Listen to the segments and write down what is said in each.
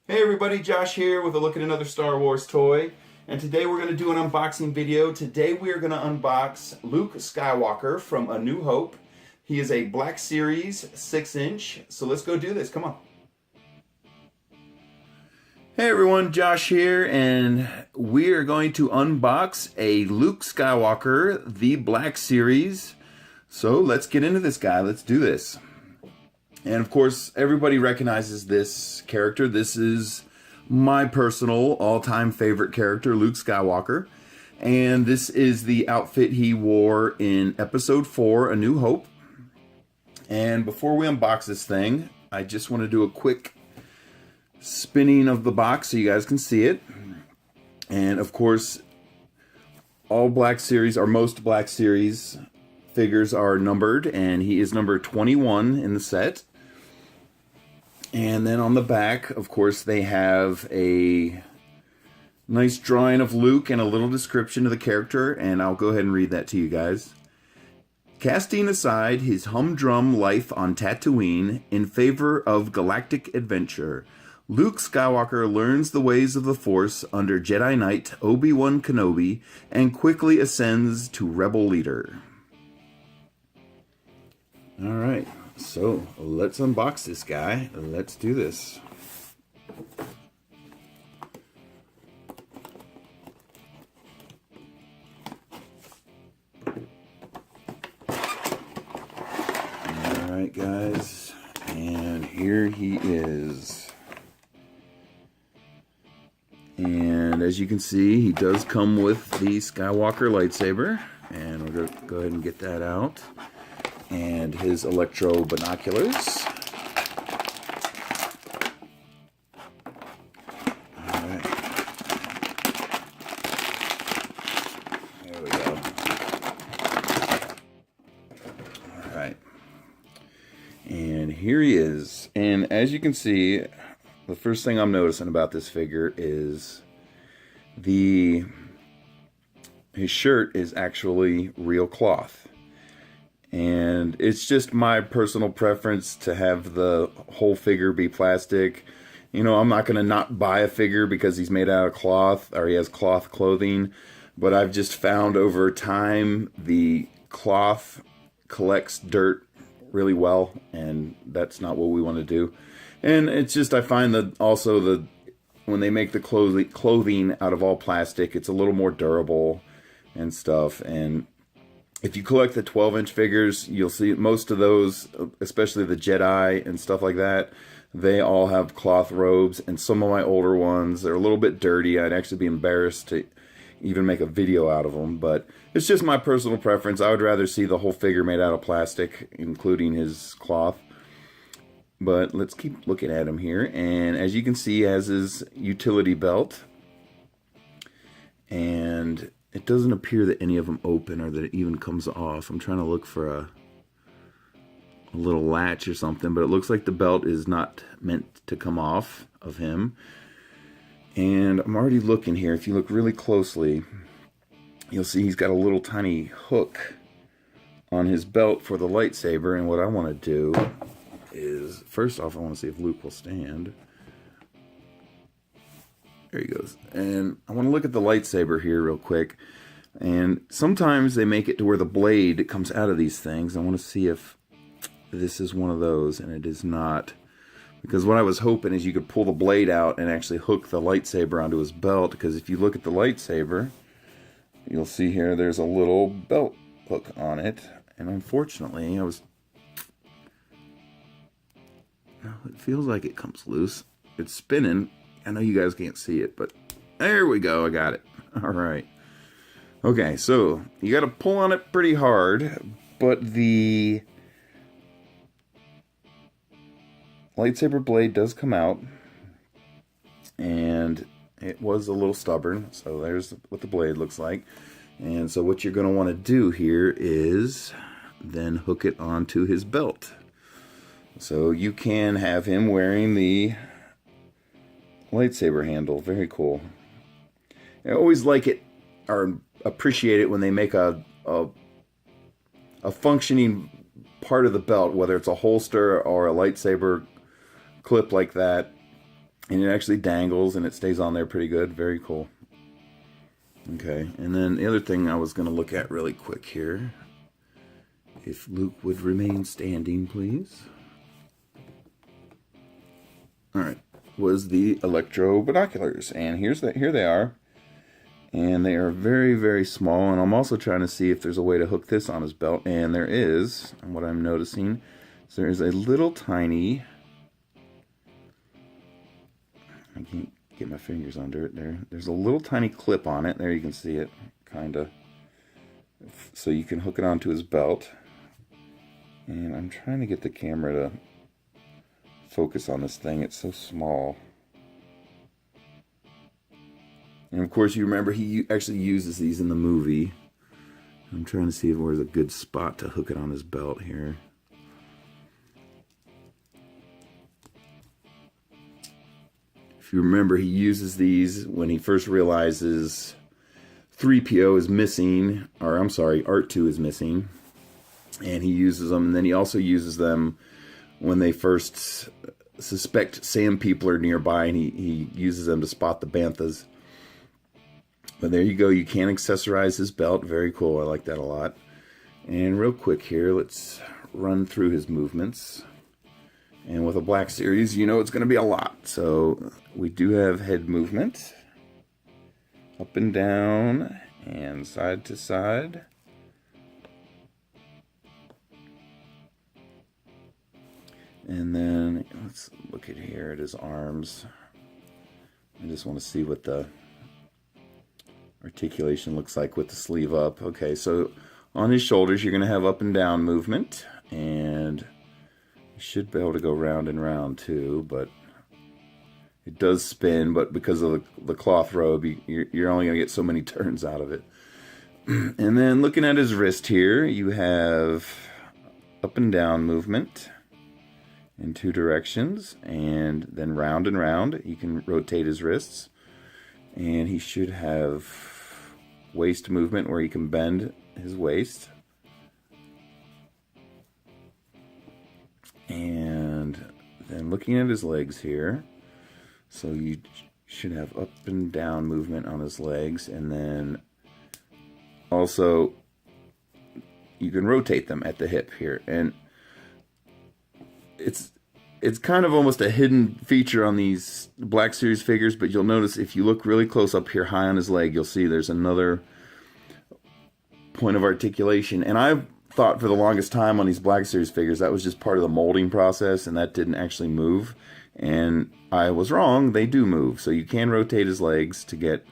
Hey everybody, Josh here with a look at another Star Wars toy. And today we're going to do an unboxing video. Today we are going to unbox Luke Skywalker from A New Hope. He is a Black Series 6-inch. So let's go do this. Come on. Hey everyone, Josh here, and we are going to unbox a Luke Skywalker, the Black Series. So let's get into this guy. Let's do this. And of course, everybody recognizes this character. This is my personal all-time favorite character, Luke Skywalker. And this is the outfit he wore in Episode 4, A New Hope. And before we unbox this thing, I just want to do a quick spinning of the box so you guys can see it. And of course, all Black Series, or most Black Series figures are numbered, and he is number 21 in the set. And then on the back, of course, they have a nice drawing of Luke and a little description of the character, and I'll go ahead and read that to you guys. Casting aside his humdrum life on Tatooine in favor of galactic adventure, Luke Skywalker learns the ways of the Force under Jedi Knight Obi-Wan Kenobi and quickly ascends to Rebel leader. All right. So, let's unbox this guy. Let's do this. Alright guys, and here he is. And as you can see, he does come with the Skywalker lightsaber. And we're going to go ahead and get that out. And his electro binoculars. Alright. There we go. Alright. And here he is. And as you can see, the first thing I'm noticing about this figure is his shirt is actually real cloth. And it's just my personal preference to have the whole figure be plastic. You know, I'm not going to not buy a figure because he's made out of cloth or he has cloth clothing. But I've just found over time the cloth collects dirt really well. And that's not what we want to do. And it's just, I find that also when they make the clothing out of all plastic, it's a little more durable and stuff. And if you collect the 12-inch figures, you'll see most of those, especially the Jedi and stuff like that, they all have cloth robes. And some of my older ones, they're a little bit dirty. I'd actually be embarrassed to even make a video out of them. But it's just my personal preference. I would rather see the whole figure made out of plastic, including his cloth. But let's keep looking at him here. And as you can see, he has his utility belt. And it doesn't appear that any of them open or that it even comes off. I'm trying to look for a little latch or something, but it looks like the belt is not meant to come off of him. And I'm already looking here. If you look really closely, you'll see he's got a little tiny hook on his belt for the lightsaber. And what I want to do is, first off, I want to see if Luke will stand. There he goes. And I want to look at the lightsaber here real quick. And sometimes they make it to where the blade comes out of these things. I want to see if this is one of those, and it is not. Because what I was hoping is you could pull the blade out and actually hook the lightsaber onto his belt. Because if you look at the lightsaber, you'll see here there's a little belt hook on it. And unfortunately, it feels like it comes loose. It's spinning. I know you guys can't see it, but there we go. I got it. All right. Okay, so you got to pull on it pretty hard, but the lightsaber blade does come out, and it was a little stubborn. So there's what the blade looks like. And so what you're going to want to do here is then hook it onto his belt. So you can have him wearing the lightsaber handle. Very cool. I always like it or appreciate it when they make a functioning part of the belt, whether it's a holster or a lightsaber clip like that. And it actually dangles and it stays on there pretty good. Very cool. Okay, and then the other thing I was going to look at really quick here. If Luke would remain standing, please. Alright, was the electro binoculars. And here they are. And they are very, very small. And I'm also trying to see if there's a way to hook this on his belt. And there is. And what I'm noticing is there is a little tiny... I can't get my fingers under it there. There's a little tiny clip on it. There you can see it, kind of. So you can hook it onto his belt. And I'm trying to get the camera to focus on this thing. It's so small. And of course, you remember he actually uses these in the movie. I'm trying to see if there's a good spot to hook it on his belt here. If you remember, he uses these when he first realizes 3PO is missing, or I'm sorry, R2 is missing. And he uses them, and then he also uses them when they first suspect sand people are nearby, and he uses them to spot the banthas. But there you go, you can accessorize his belt. Very cool, I like that a lot. And real quick here, let's run through his movements. And with a Black Series, you know it's going to be a lot. So we do have head movement. Up and down, and side to side. And then let's look at here at his arms. I just want to see what the articulation looks like with the sleeve up. Okay, so on his shoulders you're going to have up and down movement, and you should be able to go round and round too, but it does spin, but because of the cloth robe, you're only going to get so many turns out of it. And then looking at his wrist here, you have up and down movement in two directions, and then round and round. You can rotate his wrists, and he should have waist movement where he can bend his waist. And then looking at his legs here, so you should have up and down movement on his legs, and then also you can rotate them at the hip here. And it's kind of almost a hidden feature on these Black Series figures, but you'll notice if you look really close up here high on his leg, you'll see there's another point of articulation. And I've thought for the longest time on these Black Series figures that was just part of the molding process and that didn't actually move. And I was wrong, they do move. So you can rotate his legs to get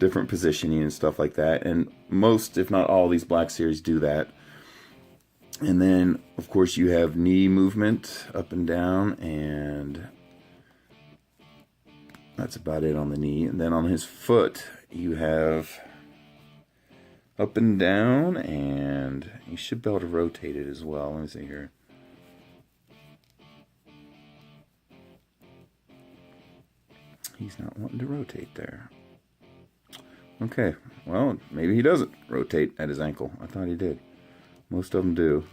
different positioning and stuff like that. And most, if not all, these Black Series do that. And then, of course, you have knee movement up and down, and that's about it on the knee. And then on his foot, you have up and down, and you should be able to rotate it as well. Let me see here. He's not wanting to rotate there. Okay, well, maybe he doesn't rotate at his ankle. I thought he did. Most of them do.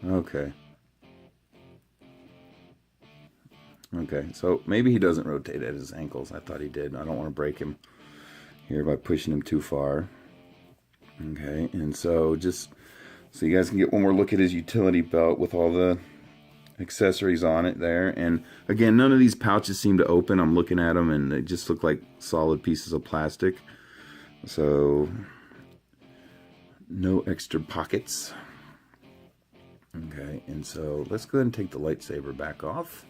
Okay. Okay, so maybe he doesn't rotate at his ankles. I thought he did. I don't want to break him here by pushing him too far. Okay, and so just so you guys can get one more look at his utility belt with all the accessories on it there. And again, none of these pouches seem to open. I'm looking at them and they just look like solid pieces of plastic. So no extra pockets. Okay, and so let's go ahead and take the lightsaber back off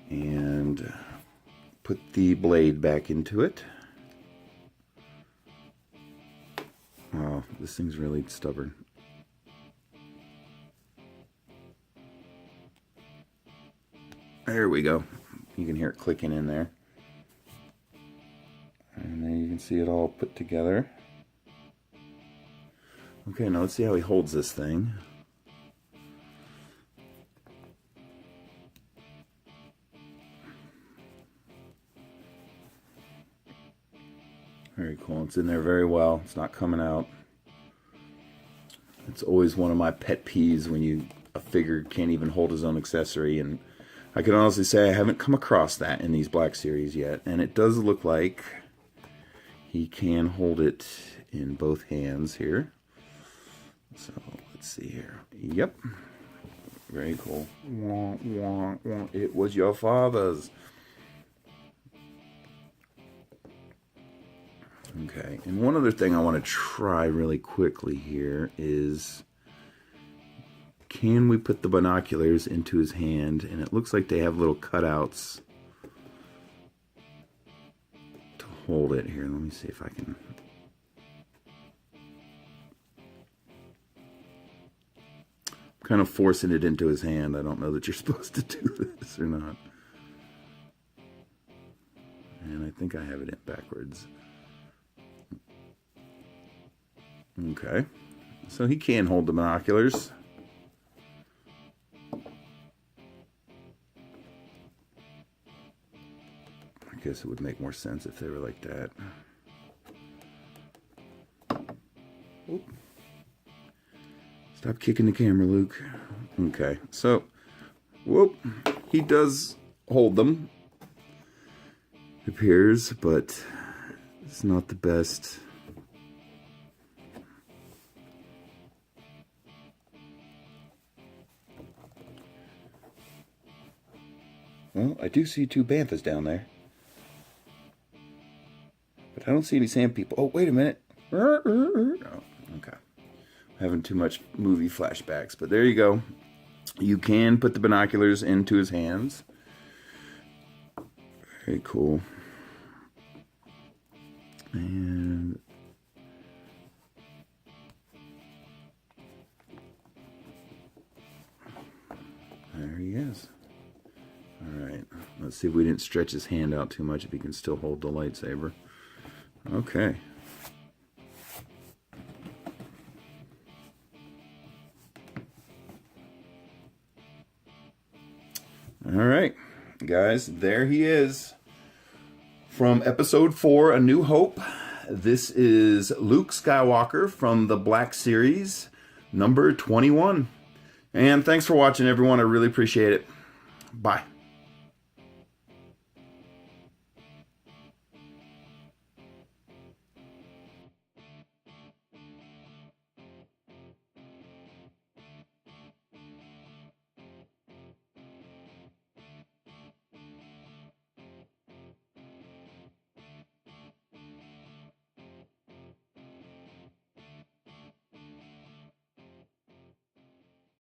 and put the blade back into it. Oh, this thing's really stubborn. There we go. You can hear it clicking in there. And then you can see it all put together. Okay, now let's see how he holds this thing. Very cool. It's in there very well. It's not coming out. It's always one of my pet peeves when you a figure can't even hold his own accessory, and I can honestly say I haven't come across that in these Black Series yet, and it does look like he can hold it in both hands here. So let's see here. Yep. Very cool. Wah, wah, wah. It was your father's. Okay, and one other thing I want to try really quickly here is, can we put the binoculars into his hand? And it looks like they have little cutouts to hold it here. Let me see if I can. I'm kind of forcing it into his hand. I don't know that you're supposed to do this or not. And I think I have it in backwards. Okay, so he can hold the binoculars. I guess it would make more sense if they were like that. Oop. Stop kicking the camera, Luke. Okay, so, whoop, he does hold them, it appears, but it's not the best. Well, I do see two banthas down there. But I don't see any sand people. Oh, wait a minute. Oh, okay. Having too much movie flashbacks. But there you go. You can put the binoculars into his hands. Very cool. And there he is. Alright, let's see if we didn't stretch his hand out too much, if he can still hold the lightsaber. Okay. Alright, guys, there he is. From Episode 4, A New Hope. This is Luke Skywalker from the Black Series, number 21. And thanks for watching, everyone. I really appreciate it. Bye.